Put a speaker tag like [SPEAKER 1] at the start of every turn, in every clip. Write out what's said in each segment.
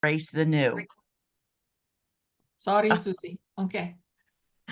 [SPEAKER 1] embrace the new.
[SPEAKER 2] Sorry, Susie. Okay.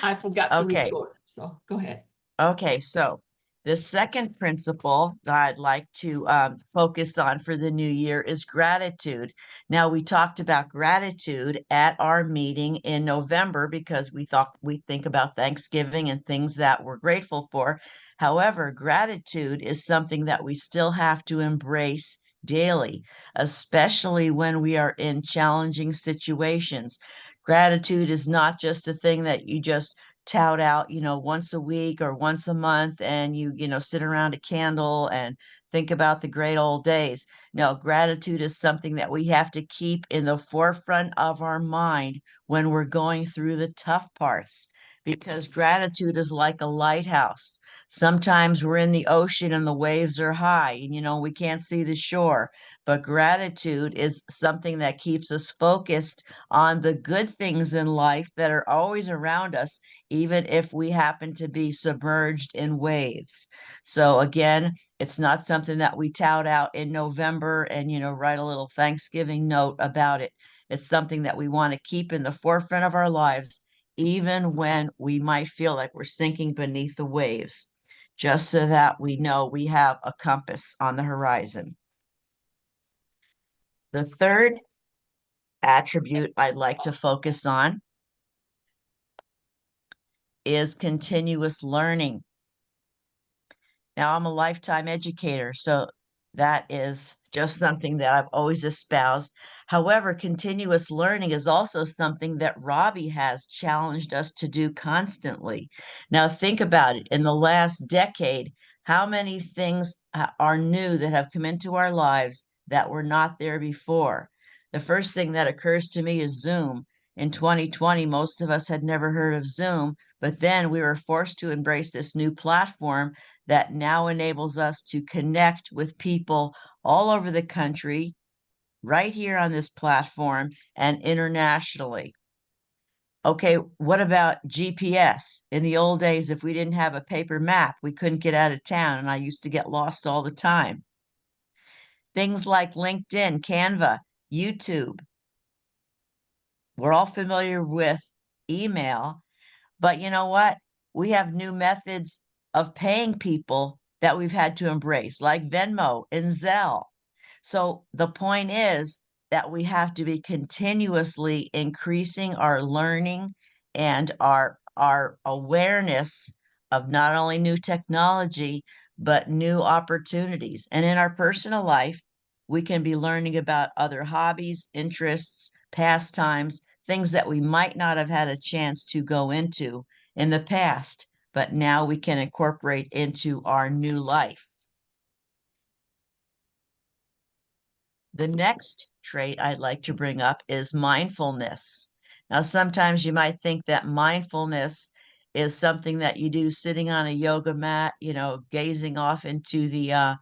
[SPEAKER 2] I forgot to
[SPEAKER 1] Okay.
[SPEAKER 2] record, so go ahead.
[SPEAKER 1] Okay, so the second principle that I'd like to focus on for the new year is gratitude. Now, we talked about gratitude at our meeting in November because we thought we think about Thanksgiving and things that we're grateful for. However, gratitude is something that we still have to embrace daily, especially when we are in challenging situations. Gratitude is not just a thing that you just tout out, once a week or once a month and you sit around a candle and think about the great old days. No, gratitude is something that we have to keep in the forefront of our mind when we're going through the tough parts because gratitude is like a lighthouse. Sometimes we're in the ocean and the waves are high and we can't see the shore, but gratitude is something that keeps us focused on the good things in life that are always around us, even if we happen to be submerged in waves. So again, it's not something that we tout out in November and, write a little Thanksgiving note about it. It's something that we want to keep in the forefront of our lives, even when we might feel like we're sinking beneath the waves, just so that we know we have a compass on the horizon. The third attribute I'd like to focus on is continuous learning. Now, I'm a lifetime educator, so that is just something that I've always espoused. However, continuous learning is also something that Robbie has challenged us to do constantly. Now, think about it. In the last decade, how many things are new that have come into our lives that were not there before? The first thing that occurs to me is Zoom. In 2020, most of us had never heard of Zoom, but then we were forced to embrace this new platform that now enables us to connect with people all over the country, right here on this platform and internationally. Okay, what about GPS? In the old days, if we didn't have a paper map, we couldn't get out of town, and I used to get lost all the time. Things like LinkedIn, Canva, YouTube. We're all familiar with email, but you know what? We have new methods of paying people that we've had to embrace, like Venmo and Zelle. So the point is that we have to be continuously increasing our learning and our awareness of not only new technology, but new opportunities. And in our personal life, we can be learning about other hobbies, interests, pastimes, things that we might not have had a chance to go into in the past, but now we can incorporate into our new life. The next trait I'd like to bring up is mindfulness. Now, sometimes you might think that mindfulness is something that you do sitting on a yoga mat, gazing off into the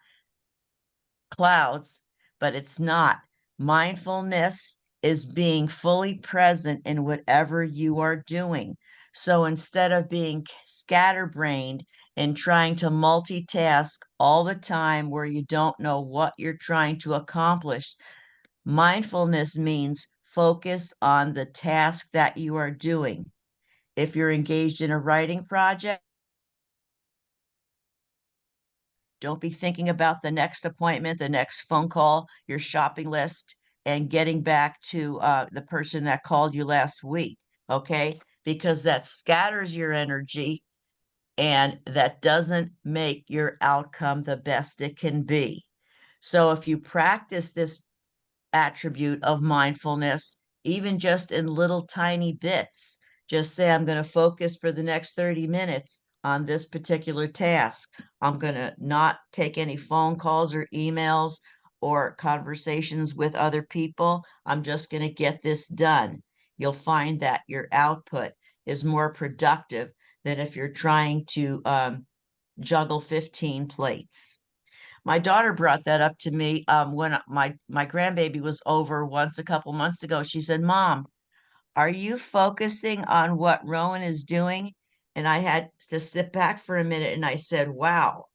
[SPEAKER 1] clouds, but it's not. Mindfulness is being fully present in whatever you are doing. So instead of being scatterbrained and trying to multitask all the time where you don't know what you're trying to accomplish, mindfulness means focus on the task that you are doing. If you're engaged in a writing project, don't be thinking about the next appointment, the next phone call, your shopping list, and getting back to the person that called you last week, okay? Because that scatters your energy and that doesn't make your outcome the best it can be. So if you practice this attribute of mindfulness, even just in little tiny bits, just say, I'm going to focus for the next 30 minutes on this particular task. I'm going to not take any phone calls or emails or conversations with other people. I'm just going to get this done. You'll find that your output is more productive than if you're trying to juggle 15 plates. My daughter brought that up to me when my grandbaby was over once a couple months ago. She said, Mom, are you focusing on what Rowan is doing? And I had to sit back for a minute and I said, wow,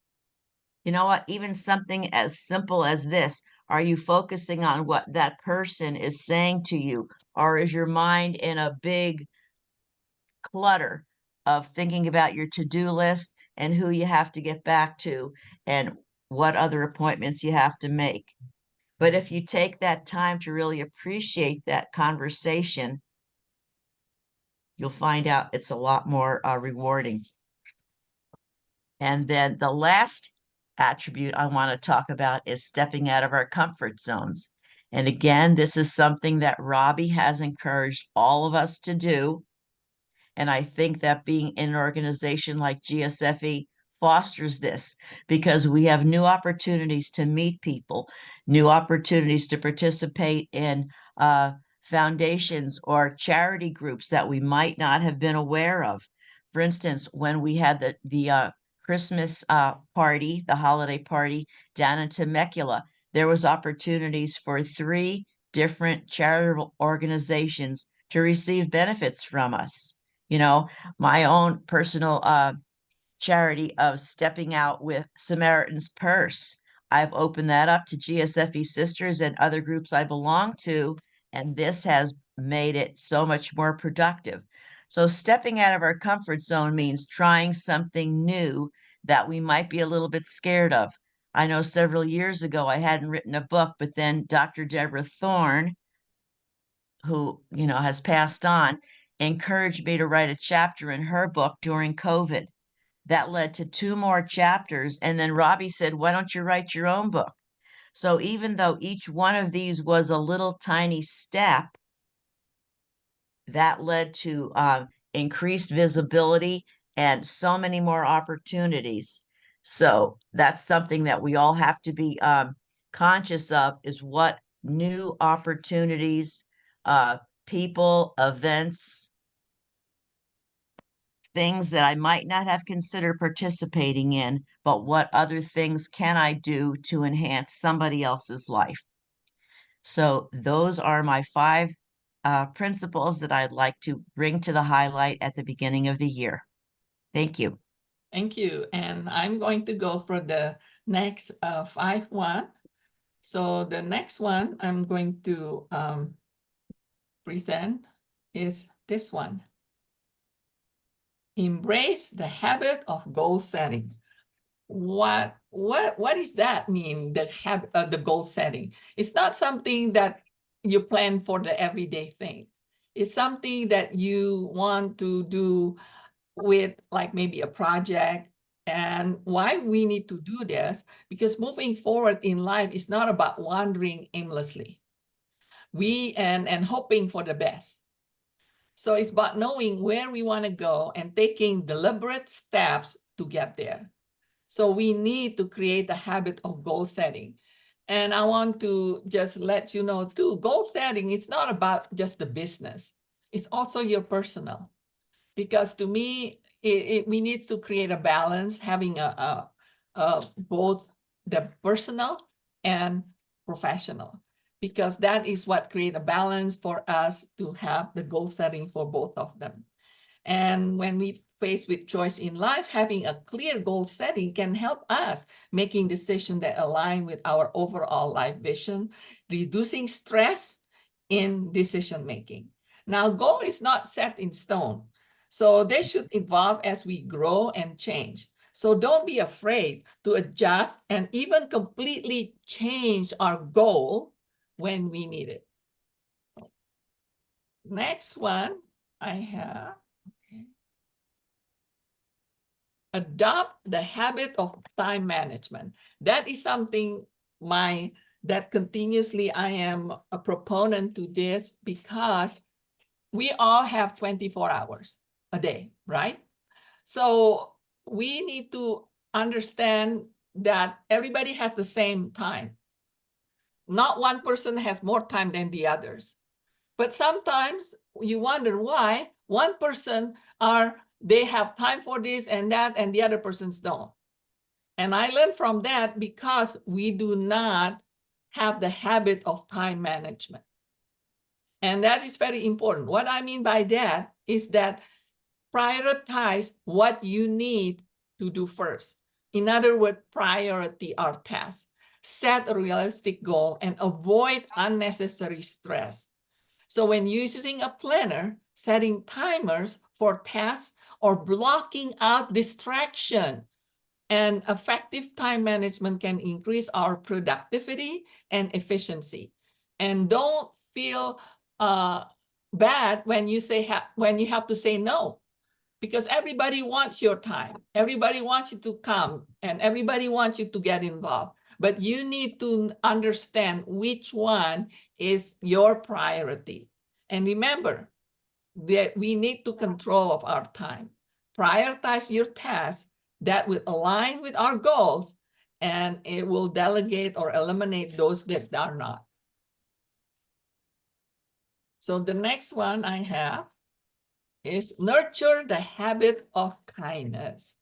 [SPEAKER 1] you know what? Even something as simple as this, Are you focusing on what that person is saying to you? Or is your mind in a big clutter of thinking about your to-do list and who you have to get back to and what other appointments you have to make? But if you take that time to really appreciate that conversation, you'll find out it's a lot more rewarding. And then the last attribute I want to talk about is stepping out of our comfort zones. And again, this is something that Robbie has encouraged all of us to do. And I think that being in an organization like GSFE fosters this because we have new opportunities to meet people, new opportunities to participate in foundations or charity groups that we might not have been aware of. For instance, when we had the Christmas party, the holiday party down in Temecula, there was opportunities for 3 different charitable organizations to receive benefits from us. You know, my own personal charity of stepping out with Samaritan's Purse. I've opened that up to GSFE Sisters and other groups I belong to, and this has made it so much more productive. So stepping out of our comfort zone means trying something new that we might be a little bit scared of. I know several years ago I hadn't written a book, but then Dr. Deborah Thorne, who, has passed on, encouraged me to write a chapter in her book during COVID. That led to 2 more chapters. And then Robbie said, why don't you write your own book? So even though each one of these was a little tiny step, that led to increased visibility and so many more opportunities. So that's something that we all have to be conscious of, is what new opportunities, people, events, things that I might not have considered participating in, but what other things can I do to enhance somebody else's life? So those are my 5 principles that I'd like to bring to the highlight at the beginning of the year. Thank you.
[SPEAKER 2] Thank you. And I'm going to go for the next 5-1. So the next one I'm going to present is this one. Embrace the habit of goal setting. What does that mean, the habit of the goal setting? It's not something that you plan for the everyday thing. It's something that you want to do with, like, maybe a project. And why we need to do this, because moving forward in life is not about wandering aimlessly. And hoping for the best. So it's about knowing where we want to go and taking deliberate steps to get there. So we need to create a habit of goal setting. And I want to just let you know too, goal setting is not about just the business. It's also your personal. Because to me, we need to create a balance, having both the personal and professional, because that is what create a balance for us to have the goal setting for both of them. And when we faced with choice in life, having a clear goal setting can help us making decisions that align with our overall life vision, reducing stress in decision making. Now, goal is not set in stone, so they should evolve as we grow and change. So don't be afraid to adjust and even completely change our goal when we need it. Next one I have. Adopt the habit of time management. That is something that continuously I am a proponent to this, because we all have 24 hours a day, right? So we need to understand that everybody has the same time. Not one person has more time than the others. But sometimes you wonder why one person they have time for this and that, and the other persons don't. And I learned from that because we do not have the habit of time management. And that is very important. What I mean by that is that prioritize what you need to do first. In other words, priority our tasks. set a realistic goal, and avoid unnecessary stress. So when using a planner, setting timers for tasks or blocking out distraction and effective time management can increase our productivity and efficiency. And don't feel bad when you when you have to say no, because everybody wants your time. Everybody wants you to come, and everybody wants you to get involved. But you need to understand which one is your priority. And remember that we need to control of our time. Prioritize your tasks that will align with our goals, and it will delegate or eliminate those that are not. So the next one I have is nurture the habit of kindness.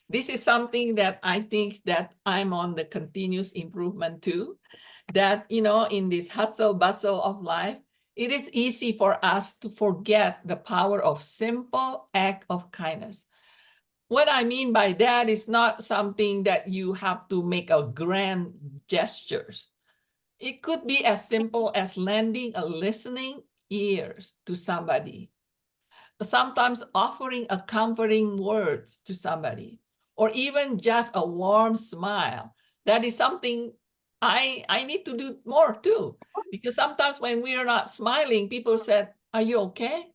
[SPEAKER 2] This is something that I think that I'm on the continuous improvement too, that, you know, in this hustle bustle of life, it is easy for us to forget the power of simple act of kindness. What I mean by that is not something that you have to make a grand gestures. It could be as simple as lending a listening ears to somebody, sometimes offering a comforting word to somebody, or even just a warm smile. That is something I need to do more too, because sometimes when we are not smiling, people said, "Are you okay?"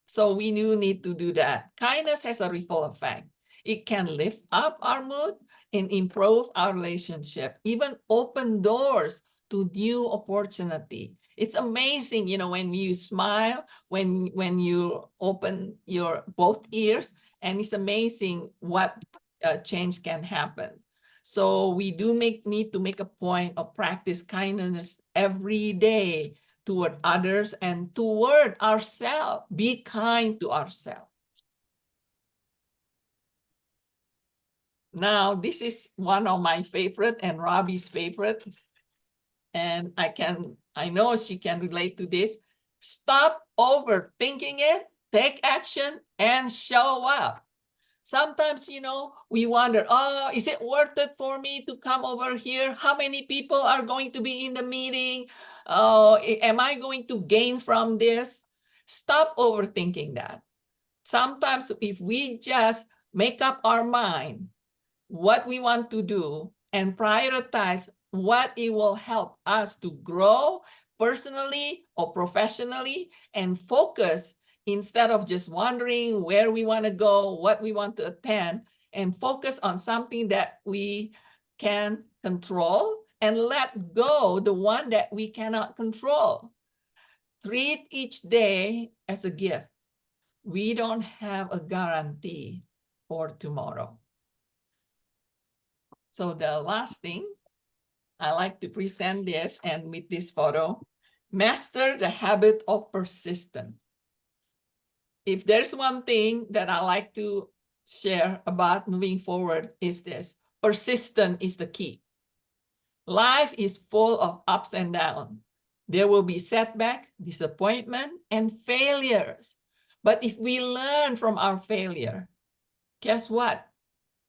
[SPEAKER 2] So we do need to do that. Kindness has a ripple effect. It can lift up our mood and improve our relationship, even open doors to new opportunity. It's amazing, you know, when you smile, when you open your both ears, and it's amazing what change can happen. So we do need to make a point of practice kindness every day toward others and toward ourselves. Be kind to ourselves. Now, this is one of my favorite and Robbie's favorite. And I know she can relate to this. Stop overthinking it, take action, and show up. Sometimes, you know, we wonder, oh, is it worth it for me to come over here? How many people are going to be in the meeting? Oh, am I going to gain from this? Stop overthinking that. Sometimes if we just make up our mind what we want to do and prioritize what it will help us to grow personally or professionally, and focus instead of just wondering where we want to go, what we want to attend, and focus on something that we can control and let go the one that we cannot control. Treat each day as a gift. We don't have a guarantee for tomorrow. So the last thing, I like to present this, and with this photo, master the habit of persistence. If there's one thing that I like to share about moving forward is this: persistence is the key. Life is full of ups and downs. There will be setback, disappointment, and failures. But if we learn from our failure, guess what?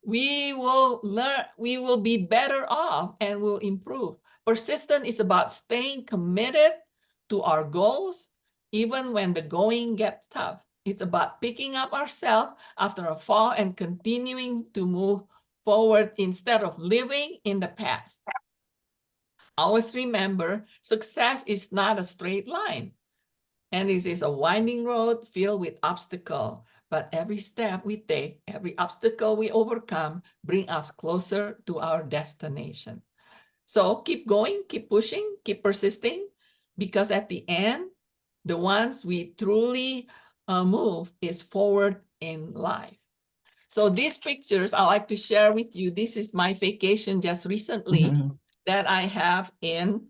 [SPEAKER 2] We will learn, we will be better off and will improve. Persistence is about staying committed to our goals, even when the going gets tough. It's about picking up ourselves after a fall and continuing to move forward instead of living in the past. Always remember, success is not a straight line, and this is a winding road filled with obstacles. But every step we take, every obstacle we overcome, bring us closer to our destination. So keep going, keep pushing, keep persisting, because at the end, the ones we truly move is forward in life. So these pictures I like to share with you. This is my vacation just recently that I have in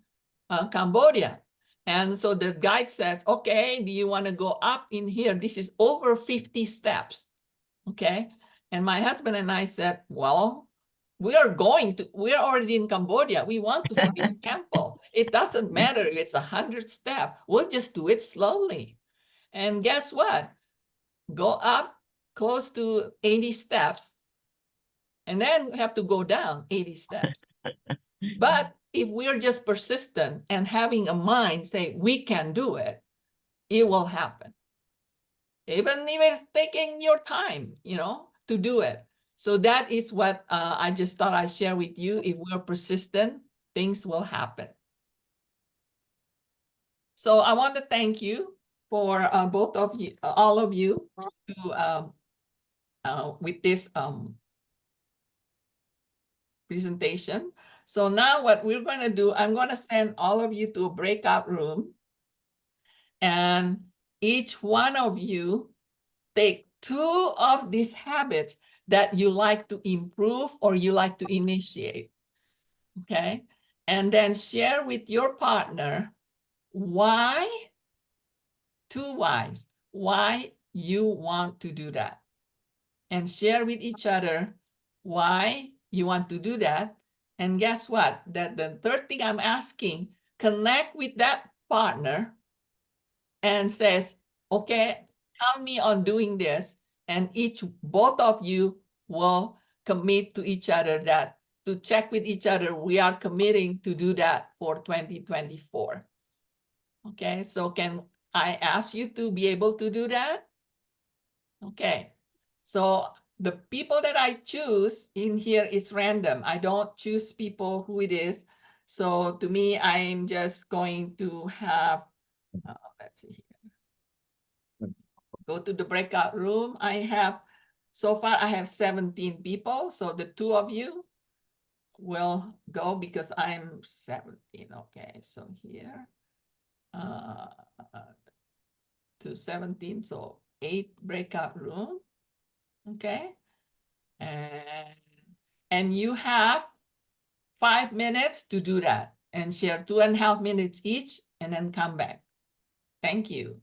[SPEAKER 2] Cambodia. And so the guide says, okay, do you want to go up in here? This is over 50 steps, okay? And my husband and I said, well, we're already in Cambodia. We want to see this temple. It doesn't matter if it's 100 steps. We'll just do it slowly. And guess what? Go up close to 80 steps. And then we have to go down 80 steps. But if we're just persistent and having a mind say we can do it, it will happen. Even if it's taking your time, to do it. So that is what I just thought I'd share with you. If we're persistent, things will happen. So I want to thank you for both of you, all of you, to with this presentation. So now what we're going to do, I'm going to send all of you to a breakout room, and each one of you take 2 of these habits that you like to improve or you like to initiate, okay? And then share with your partner why, 2 whys, why you want to do that. And share with each other why you want to do that. And guess what? That the third thing I'm asking, connect with that partner and says, okay, help me on doing this. And both of you will commit to each other that to check with each other, we are committing to do that for 2024. Okay, so can I ask you to be able to do that? Okay, so the people that I choose in here is random. I don't choose people who it is. So to me, I'm just going to have, let's see here. Go to the breakout room. So far I have 17 people. So the 2 of you will go because I'm 17. Okay, so here, to 17, so 8 breakout room. Okay, and you have 5 minutes to do that and share 2.5 minutes each and then come back. Thank you.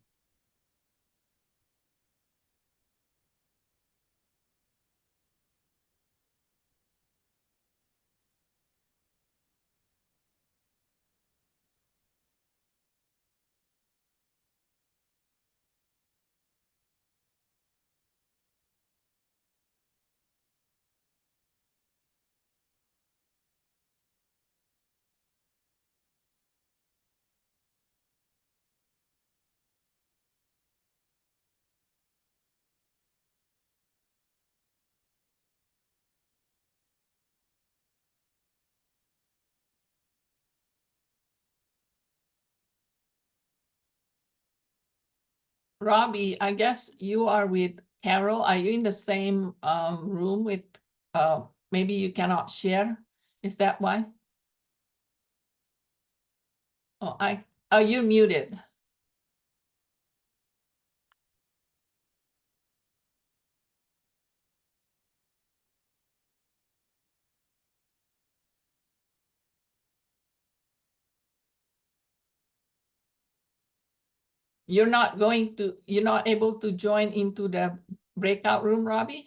[SPEAKER 2] Robbie, I guess you are with Carol. Are you in the same room with, maybe you cannot share? Is that why? Oh, are you muted? You're not able to join into the breakout room, Robbie?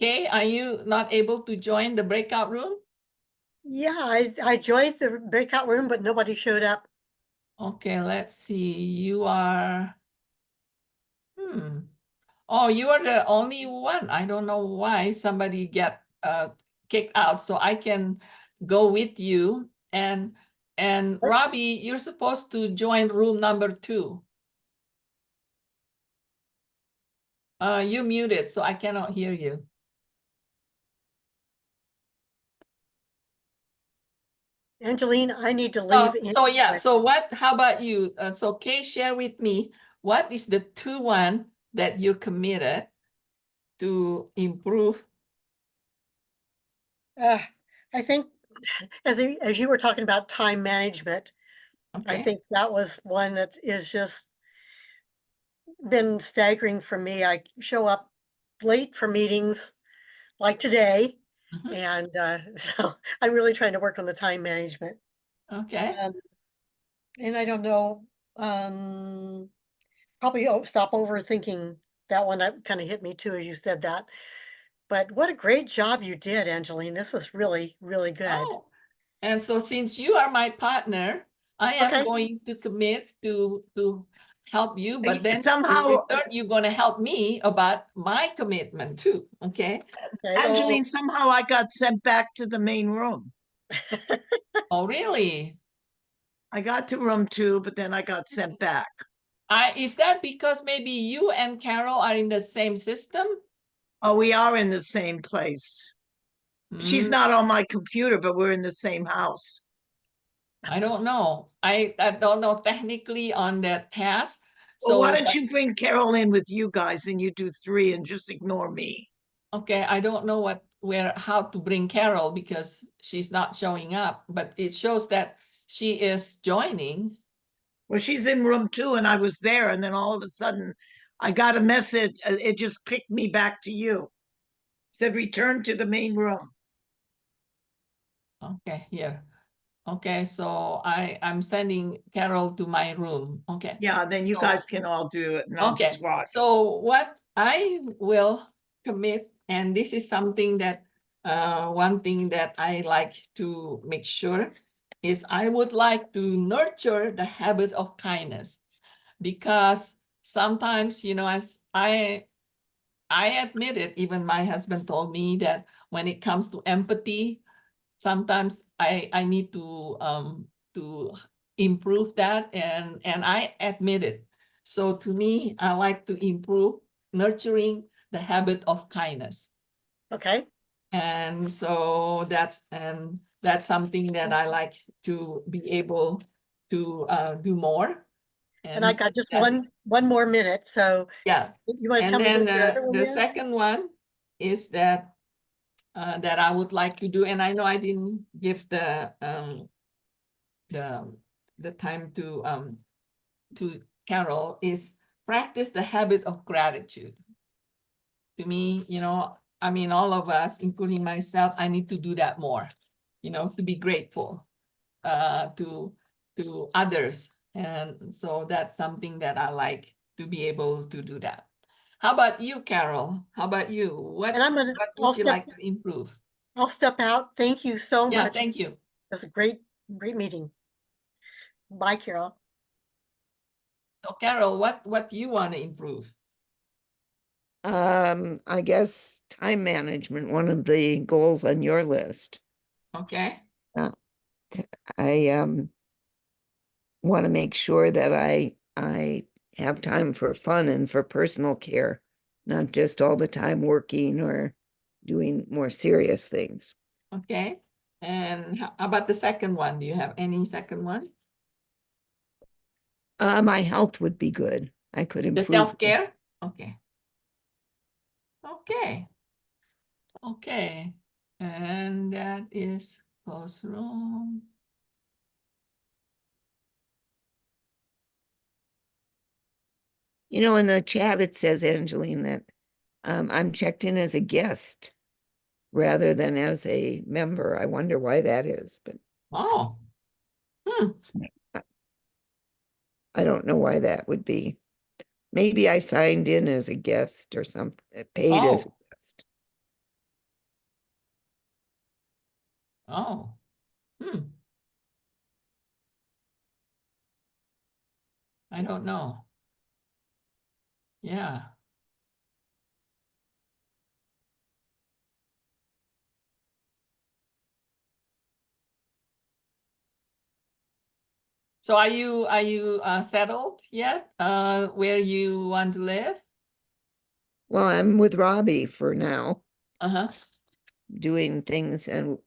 [SPEAKER 2] Okay, are you not able to join the breakout room?
[SPEAKER 3] Yeah, I joined the breakout room, but nobody showed up.
[SPEAKER 2] Okay, let's see. You are, oh, you are the only one. I don't know why somebody get kicked out, so I can go with you. And Robbie, you're supposed to join room number 2. You muted, so I cannot hear you.
[SPEAKER 3] Angeline, I need to leave.
[SPEAKER 2] So yeah, so how about you? So Kay, share with me, what is the 2-1 that you're committed to improve?
[SPEAKER 3] I think as you were talking about time management, I
[SPEAKER 2] Okay.
[SPEAKER 3] think that was one that is just been staggering for me. I show up late for meetings like today,
[SPEAKER 2] Mhm.
[SPEAKER 3] and so I'm really trying to work on the time management.
[SPEAKER 2] Okay.
[SPEAKER 3] And I don't know, probably stop overthinking that one. That kind of hit me too, as you said that. But what a great job you did, Angeline. This was really, really good.
[SPEAKER 2] Oh, and so since you are my partner, I am
[SPEAKER 3] Okay.
[SPEAKER 2] going to commit to help you, but then in
[SPEAKER 4] somehow,
[SPEAKER 2] return, you're gonna help me about my commitment too, okay?
[SPEAKER 3] Okay.
[SPEAKER 2] So-
[SPEAKER 4] Angeline, somehow I got sent back to the main room.
[SPEAKER 2] Oh, really?
[SPEAKER 4] I got to room 2, but then I got sent back.
[SPEAKER 2] Is that because maybe you and Carol are in the same system?
[SPEAKER 4] Oh, we are in the same place. She's
[SPEAKER 2] Mm,
[SPEAKER 4] not on my computer, but we're in the same house.
[SPEAKER 2] I don't know. I don't know technically on that task.
[SPEAKER 4] Well, why
[SPEAKER 2] So,
[SPEAKER 4] don't you bring Carol in with you guys and you do 3 and just ignore me?
[SPEAKER 2] okay, I don't know how to bring Carol because she's not showing up, but it shows that she is joining.
[SPEAKER 4] Well, she's in room 2 and I was there, and then all of a sudden I got a message. It just kicked me back to you. Said return to the main room.
[SPEAKER 2] Okay, here. Okay, so I'm sending Carol to my room. Okay.
[SPEAKER 4] Yeah, then you
[SPEAKER 2] So-
[SPEAKER 4] guys can all do it and I'll
[SPEAKER 2] Okay,
[SPEAKER 4] just watch.
[SPEAKER 2] so what I will commit, and this is something that, one thing that I like to make sure is I would like to nurture the habit of kindness. Because sometimes, as I admit it, even my husband told me that when it comes to empathy, sometimes I need to improve that, and I admit it. So to me, I like to improve nurturing the habit of kindness.
[SPEAKER 3] Okay.
[SPEAKER 2] And so that's something that I like to be able to do more.
[SPEAKER 3] And I got just
[SPEAKER 2] that-
[SPEAKER 3] one more minute, so
[SPEAKER 2] Yeah,
[SPEAKER 3] you want to
[SPEAKER 2] and
[SPEAKER 3] tell me
[SPEAKER 2] then
[SPEAKER 3] what your other one
[SPEAKER 2] the
[SPEAKER 3] is?
[SPEAKER 2] second one is that that I would like to do, and I know I didn't give the time to Carol, is practice the habit of gratitude. To me, I mean, all of us, including myself, I need to do that more, to be grateful to others. And so that's something that I like to be able to do that. How about you, Carol? How about you? What
[SPEAKER 3] And
[SPEAKER 2] what would you like to improve?
[SPEAKER 3] I'll step out. Thank you so
[SPEAKER 2] Yeah,
[SPEAKER 3] much.
[SPEAKER 2] thank you.
[SPEAKER 3] It was a great meeting. Bye, Carol.
[SPEAKER 2] So Carol, what do you want to improve?
[SPEAKER 5] I guess time management, one of the goals on your list.
[SPEAKER 2] Okay.
[SPEAKER 5] I want to make sure that I have time for fun and for personal care, not just all the time working or doing more serious things.
[SPEAKER 2] Okay. And how about the second one? Do you have any second one?
[SPEAKER 5] My health would be good. I could
[SPEAKER 2] The
[SPEAKER 5] improve.
[SPEAKER 2] self-care? Okay. Okay. Okay. And that is close room.
[SPEAKER 5] You know, in the chat, it says, Angeline, that I'm checked in as a guest rather than as a member. I wonder why that is, but
[SPEAKER 2] Oh.
[SPEAKER 5] I don't know why that would be. Maybe I signed in as a guest or something, paid as a
[SPEAKER 2] Oh.
[SPEAKER 5] guest.
[SPEAKER 2] Oh. I don't know. Yeah. So are you settled yet? Where you want to live?
[SPEAKER 5] Well, I'm with Robbie for now,
[SPEAKER 2] Uh-huh.
[SPEAKER 5] doing things and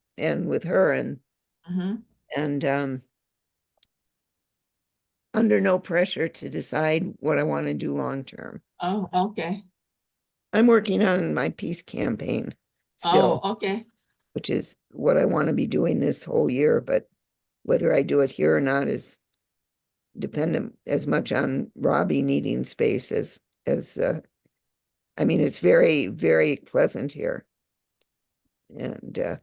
[SPEAKER 5] with her and under no pressure to decide what I want to do long term.
[SPEAKER 2] Oh, okay.
[SPEAKER 5] I'm working on my peace campaign still,
[SPEAKER 2] Oh, okay.
[SPEAKER 5] which is what I want to be doing this whole year, but whether I do it here or not is dependent as much on Robbie needing space as I mean, it's very, very pleasant here. And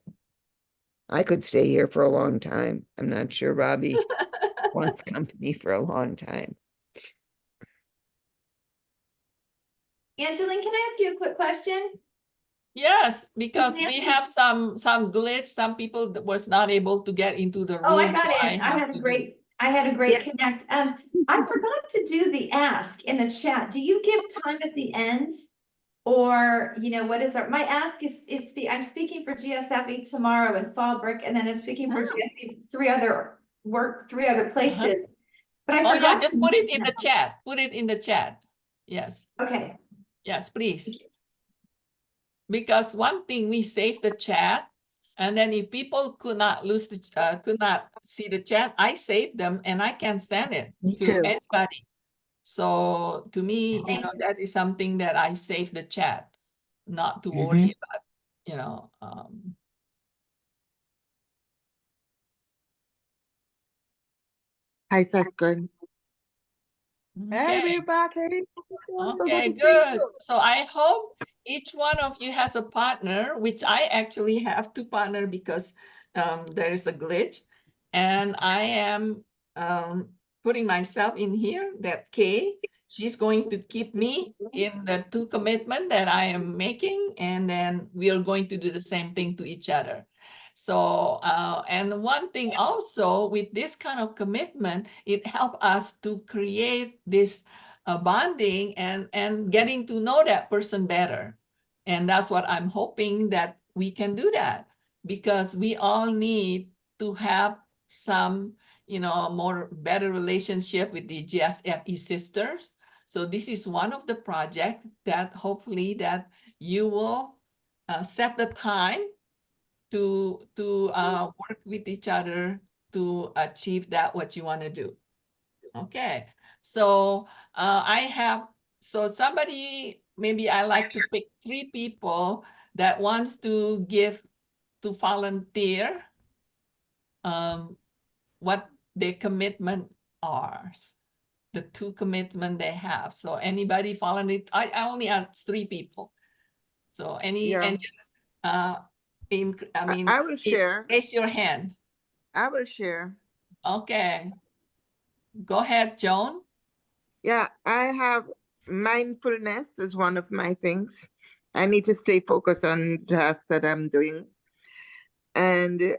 [SPEAKER 5] I could stay here for a long time. I'm not sure Robbie wants company for a long time.
[SPEAKER 6] Angeline, can I ask you a quick question?
[SPEAKER 2] Yes, because we
[SPEAKER 6] Nancy-
[SPEAKER 2] have some glitch. Some people that was not able to get into the room.
[SPEAKER 6] Oh, I got
[SPEAKER 2] so
[SPEAKER 6] in. I
[SPEAKER 2] have
[SPEAKER 6] had
[SPEAKER 2] to
[SPEAKER 6] a great I had a great
[SPEAKER 5] Yeah.
[SPEAKER 6] connect. I forgot to do the ask in the chat. Do you give time at the end? Or, what is my ask I'm speaking for GSFE tomorrow in Fallbrook, and then I'm speaking for GSFE three other places. But I
[SPEAKER 2] Oh, yeah,
[SPEAKER 6] forgot
[SPEAKER 2] just
[SPEAKER 6] to
[SPEAKER 2] put it
[SPEAKER 6] mention
[SPEAKER 2] in the chat. Put it in the chat. Yes,
[SPEAKER 6] that. Okay.
[SPEAKER 2] yes, please. Because one thing, we save the chat, and then if people could not see the chat, I save them and I can send it
[SPEAKER 5] Me
[SPEAKER 2] to
[SPEAKER 5] too.
[SPEAKER 2] anybody. So to me, that is something that I save the chat, not to worry about,
[SPEAKER 7] Hi, that's good.
[SPEAKER 2] Okay.
[SPEAKER 7] Hey, we're back. Hey, so good
[SPEAKER 2] Okay,
[SPEAKER 7] to see
[SPEAKER 2] good.
[SPEAKER 7] you.
[SPEAKER 2] So I hope each one of you has a partner, which I actually have two partner because there is a glitch. And I am putting myself in here that Kay, she's going to keep me in the two commitment that I am making. And then we are going to do the same thing to each other. So, and one thing also with this kind of commitment, it helps us to create this bonding and getting to know that person better. And that's what I'm hoping that we can do that, because we all need to have some, more better relationship with the GSFE sisters. So this is one of the projects that hopefully that you will set the time to work with each other to achieve that what you want to do. Okay, so somebody, maybe I like to pick 3 people that wants to give, to volunteer what their commitment are, the 2 commitment they have. So anybody volunteer? I only have 3 people. So and just I
[SPEAKER 7] will share.
[SPEAKER 2] raise your hand.
[SPEAKER 7] I will share.
[SPEAKER 2] Okay, go ahead, Joan.
[SPEAKER 7] Yeah, I have mindfulness is one of my things. I need to stay focused on the task that I'm doing. And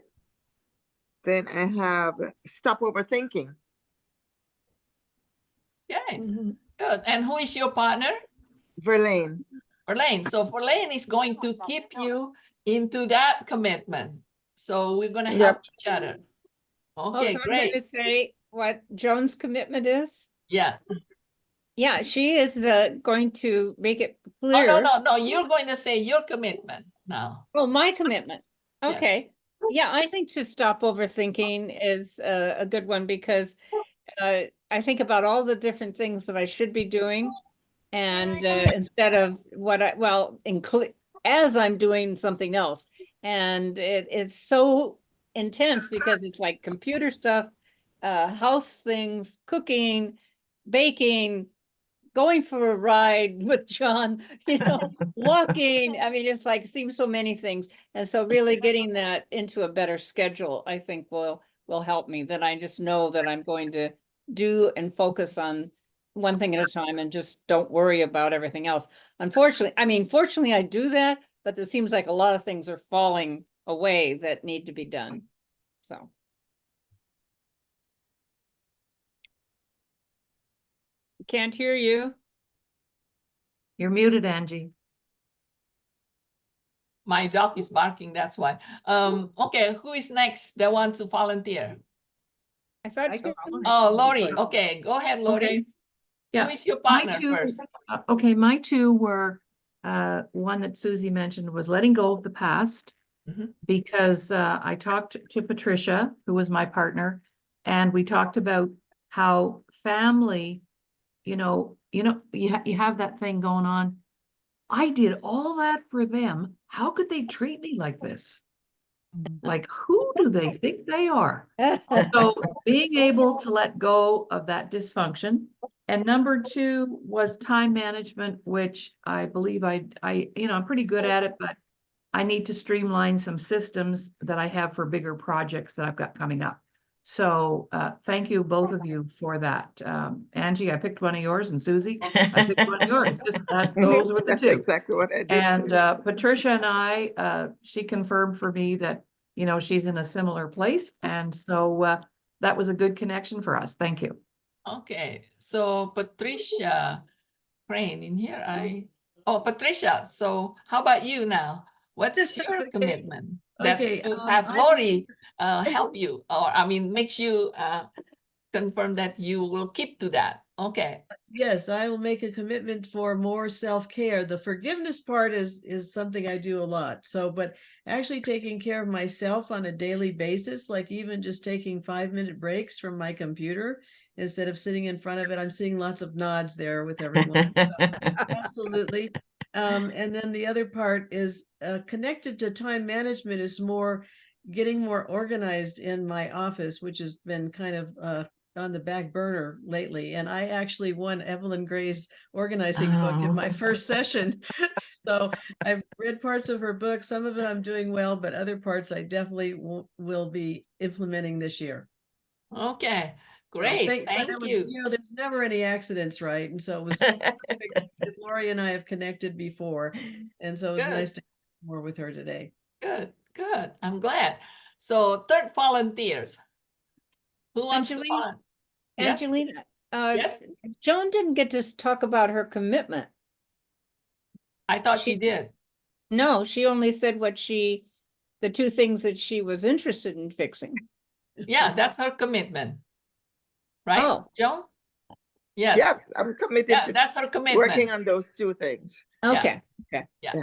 [SPEAKER 7] then I have stop overthinking.
[SPEAKER 2] Okay, good. And who is your partner?
[SPEAKER 7] Verlaine.
[SPEAKER 2] Verlaine. So Verlaine is going to keep you into that commitment. So we're going to help each other. Okay,
[SPEAKER 8] so I'm
[SPEAKER 2] great.
[SPEAKER 8] going to say what Joan's commitment is.
[SPEAKER 2] Yeah.
[SPEAKER 8] Yeah, she is going to make it
[SPEAKER 2] Oh,
[SPEAKER 8] clear.
[SPEAKER 2] no. You're going to say your commitment now.
[SPEAKER 8] Oh, my commitment.
[SPEAKER 2] Yes.
[SPEAKER 8] Okay. Yeah, I think to stop overthinking is a good one, because I think about all the different things that I should be doing. And instead of as I'm doing something else. And it's so intense because it's like computer stuff, house things, cooking, baking, going for a ride with John, walking. I mean, it's like seems so many things. And so really getting that into a better schedule, I think will help me. That I just know that I'm going to do and focus on one thing at a time and just don't worry about everything else. Fortunately I do that, but there seems like a lot of things are falling away that need to be done. So. Can't hear you.
[SPEAKER 1] You're muted, Angie.
[SPEAKER 2] My dog is barking, that's why. Okay, who is next that wants to volunteer?
[SPEAKER 8] I thought.
[SPEAKER 2] Oh, Lori. Okay, go ahead, Lori.
[SPEAKER 9] Okay. Yeah.
[SPEAKER 2] Who is your partner first?
[SPEAKER 9] Okay, my 2 were, one that Susie mentioned was letting go of the past. Because I talked to Patricia, who was my partner, and we talked about how family, you have that thing going on. I did all that for them. How could they treat me like this? Like, who do they think they are? So being able to let go of that dysfunction. And number 2 was time management, which I believe I'm pretty good at it, but I need to streamline some systems that I have for bigger projects that I've got coming up. So thank you, both of you, for that. Angie, I picked one of yours, and Susie, I picked one of yours. Those were the
[SPEAKER 7] That's
[SPEAKER 9] 2.
[SPEAKER 7] exactly what I did.
[SPEAKER 9] And
[SPEAKER 7] too.
[SPEAKER 9] Patricia and I, she confirmed for me that, she's in a similar place. And so that was a good connection for us. Thank you.
[SPEAKER 2] Okay, so Patricia Crane in here, Patricia, so how about you now? What's your
[SPEAKER 10] Okay.
[SPEAKER 2] commitment? That
[SPEAKER 10] Okay,
[SPEAKER 2] to have Lori help you, or I mean, makes you confirm that you will keep to that. Okay.
[SPEAKER 10] Yes, I will make a commitment for more self-care. The forgiveness part is something I do a lot. So, but actually taking care of myself on a daily basis, like even just taking 5-minute breaks from my computer instead of sitting in front of it. I'm seeing lots of nods there with everyone. Absolutely. And then the other part is connected to time management is more getting more organized in my office, which has been kind of on the back burner lately. And I actually won Evelyn Gray's organizing book in my first session. So I've read parts of her book. Some of it I'm doing well, but other parts I definitely will be implementing this year.
[SPEAKER 2] Okay,
[SPEAKER 10] So
[SPEAKER 2] great.
[SPEAKER 10] but
[SPEAKER 2] Thank
[SPEAKER 10] it was,
[SPEAKER 2] you.
[SPEAKER 10] there's never any accidents, right? And so it was perfect because Lori and I have connected before. And so it was
[SPEAKER 2] Good.
[SPEAKER 10] nice to more with her today.
[SPEAKER 2] Good, good. I'm glad. So third volunteers. Who wants to
[SPEAKER 8] Angelina,
[SPEAKER 2] volunteer? Yes,
[SPEAKER 8] Angelina,
[SPEAKER 2] yes,
[SPEAKER 8] Joan didn't get to talk about her commitment.
[SPEAKER 2] I thought
[SPEAKER 8] She-
[SPEAKER 2] she did.
[SPEAKER 8] No, she only said the two things that she was interested in fixing.
[SPEAKER 2] Yeah, that's her commitment. Right,
[SPEAKER 8] Oh.
[SPEAKER 2] Joan? Yes,
[SPEAKER 7] Yes, I'm committed
[SPEAKER 2] yeah,
[SPEAKER 7] to
[SPEAKER 2] that's her commitment.
[SPEAKER 7] working on those two things.
[SPEAKER 8] Okay, okay.
[SPEAKER 2] Yeah.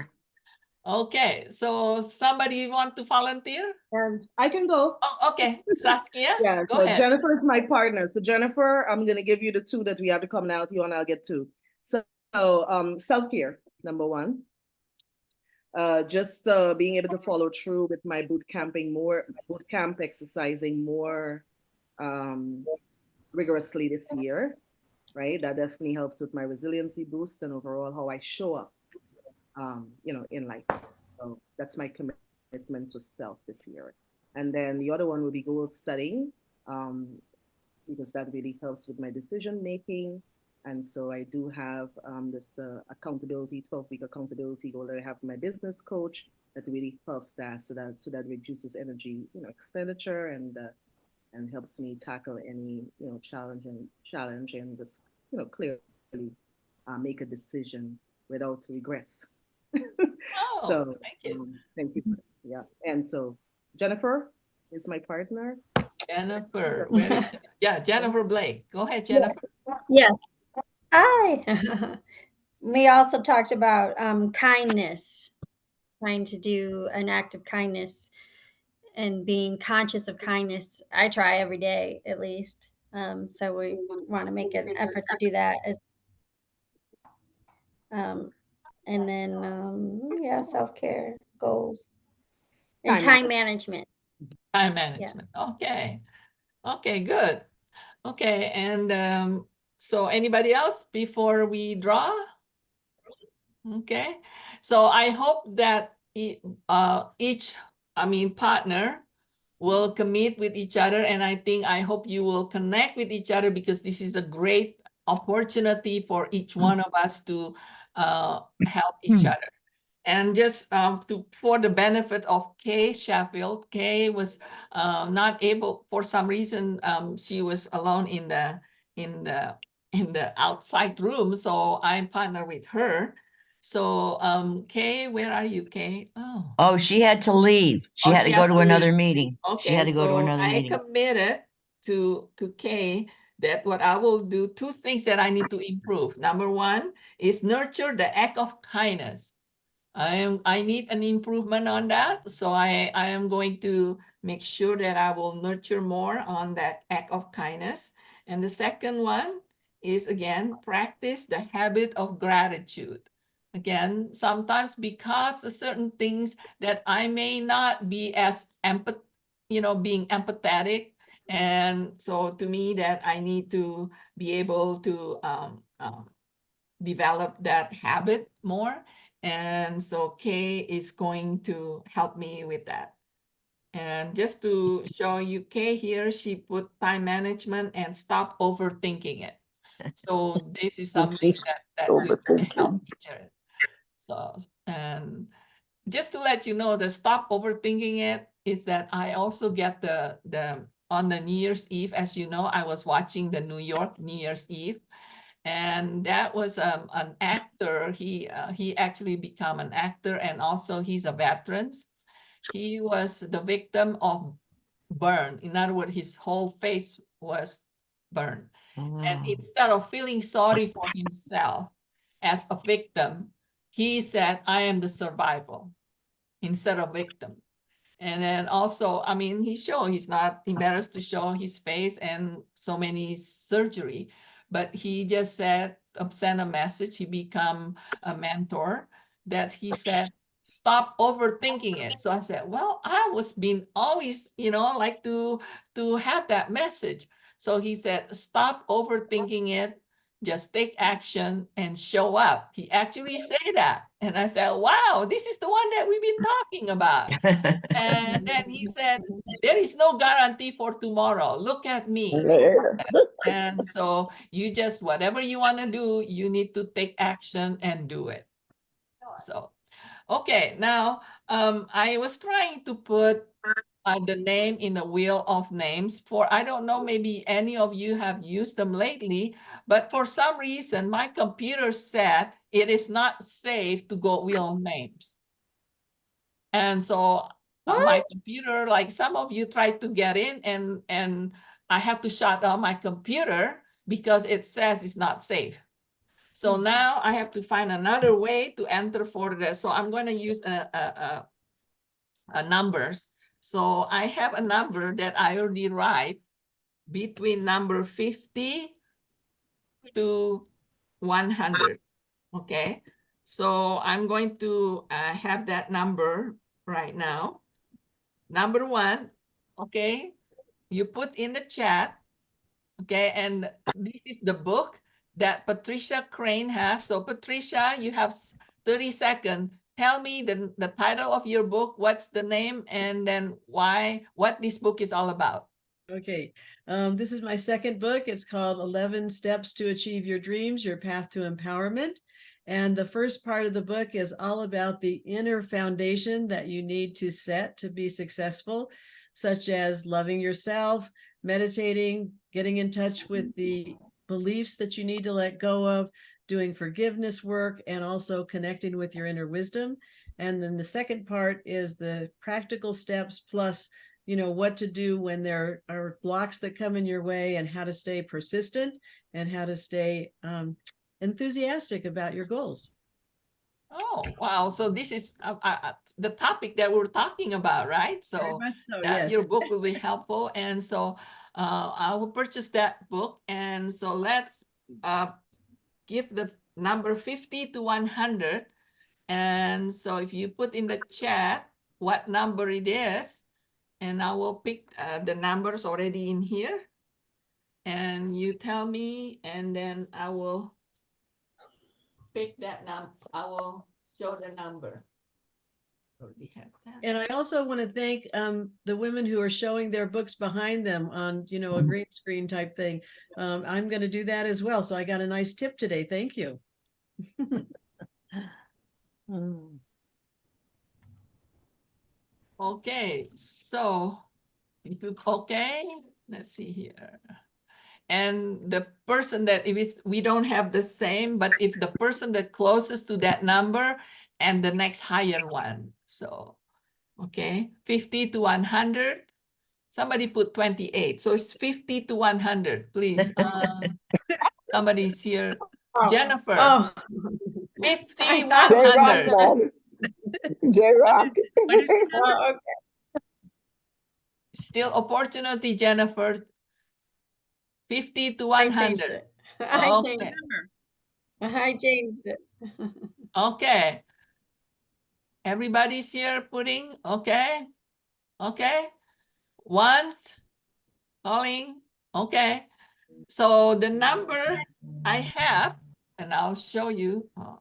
[SPEAKER 2] Okay, so somebody want to volunteer?
[SPEAKER 11] I can go.
[SPEAKER 2] Oh, okay, Saskia,
[SPEAKER 11] Yeah,
[SPEAKER 2] go
[SPEAKER 11] so
[SPEAKER 2] ahead.
[SPEAKER 11] Jennifer is my partner. So Jennifer, I'm gonna give you the two that we have to commonality on. I'll get two. So self-care, number one. Just being able to follow through with my boot camp exercising more rigorously this year, right? That definitely helps with my resiliency boost and overall how I show up, in life. So that's my commitment to self this year. And then the other one would be goal setting, because that really helps with my decision making. And so I do have this accountability, 12-week accountability goal that I have with my business coach that really helps that, so that reduces energy, expenditure and helps me tackle any, challenge and just, clearly make a decision without regrets.
[SPEAKER 2] Oh,
[SPEAKER 11] So
[SPEAKER 2] thank you.
[SPEAKER 11] thank you. Yeah. And so Jennifer is my partner.
[SPEAKER 2] Jennifer, where is she? Yeah, Jennifer Blake. Go ahead, Jennifer.
[SPEAKER 12] Yes. Hi. We also talked about kindness, trying to do an act of kindness and being conscious of kindness. I try every day at least. So we want to make an effort to do that. And then, self-care goals and time management.
[SPEAKER 2] Time management. Okay. Okay, good. Okay, and so anybody else before we draw? Okay, so I hope that each partner will commit with each other, and I hope you will connect with each other, because this is a great opportunity for each one of us to help each other. And just for the benefit of Kay Sheffield, Kay was not able, for some reason, she was alone in the outside room, so I partner with her. So Kay, where are you, Kay?
[SPEAKER 1] Oh, she had to leave. She had to go to another meeting. She had to go to another meeting.
[SPEAKER 2] I committed to Kay that what I will do, two things that I need to improve. Number one is nurture the act of kindness. I need an improvement on that. So I am going to make sure that I will nurture more on that act of kindness. And the second one is, again, practice the habit of gratitude. Again, sometimes because of certain things that I may not be as being empathetic. And so to me, that I need to be able to develop that habit more. And so Kay is going to help me with that. And just to show you, Kay here, she put time management and stop overthinking it. So this is something that we can help each other. So, and just to let you know, the stop overthinking it is that I also get the on the New Year's Eve. As you know, I was watching the New York New Year's Eve, and that was an actor. He actually become an actor, and also he's a veteran. He was the victim of burn. In other words, his whole face was burned. And instead of feeling sorry for himself as a victim, he said, I am the survivor instead of victim. And then also, I mean, he's not embarrassed to show his face and so many surgery, but he just said, sent a message. He become a mentor that he said, stop overthinking it. So I said, well, I was being always, like to have that message. So he said, stop overthinking it. Just take action and show up. He actually said that. And I said, wow, this is the one that we've been talking about. And then he said, there is no guarantee for tomorrow. Look at me. And so you just, whatever you want to do, you need to take action and do it. So, okay, now I was trying to put the name in the wheel of names for, I don't know, maybe any of you have used them lately, but for some reason, my computer said it is not safe to go wheel of names. And so my computer, like some of you tried to get in and I have to shut down my computer because it says it's not safe. So now I have to find another way to enter for this. So I'm going to use a numbers. So I have a number that I already write between number 50 to 100. Okay. So I'm going to have that number right now. Number 1, okay, you put in the chat, okay, and this is the book that Patricia Crane has. So Patricia, you have 30 seconds. Tell me the title of your book, what's the name, and then what this book is all about.
[SPEAKER 10] Okay, this is my second book. It's called 11 Steps to Achieve Your Dreams, Your Path to Empowerment. And the first part of the book is all about the inner foundation that you need to set to be successful, such as loving yourself, meditating, getting in touch with the beliefs that you need to let go of, doing forgiveness work, and also connecting with your inner wisdom. And then the second part is the practical steps plus what to do when there are blocks that come in your way and how to stay persistent and how to stay enthusiastic about your goals.
[SPEAKER 2] Oh, wow. So this is the topic that we're talking about, right? So,
[SPEAKER 10] very much so,
[SPEAKER 2] yes.
[SPEAKER 10] yes.
[SPEAKER 2] Your book will be helpful. And so I will purchase that book. And so let's give the number 50 to 100. And so if you put in the chat what number it is, and I will pick the numbers already in here. And you tell me, and then I will pick that number. I will show the number.
[SPEAKER 10] And I also want to thank the women who are showing their books behind them on, a green screen type thing. I'm going to do that as well. So I got a nice tip today. Thank you.
[SPEAKER 2] Okay, so okay, let's see here. And the person that we don't have the same, but if the person that closest to that number and the next higher one. So, okay, 50 to 100. Somebody put 28. So it's 50 to 100, please. Somebody's here. Jennifer.
[SPEAKER 12] Oh.
[SPEAKER 2] 50,
[SPEAKER 5] J-Rock,
[SPEAKER 2] 100.
[SPEAKER 5] man. J-Rock.
[SPEAKER 12] Oh, okay.
[SPEAKER 2] Still opportunity, Jennifer. 50 to
[SPEAKER 12] I changed
[SPEAKER 2] 100.
[SPEAKER 12] it. I
[SPEAKER 2] Okay.
[SPEAKER 12] changed it. I changed it.
[SPEAKER 2] Okay. Everybody's here putting, okay. Okay. Once, calling, okay. So the number I have, and I'll show you. Oh,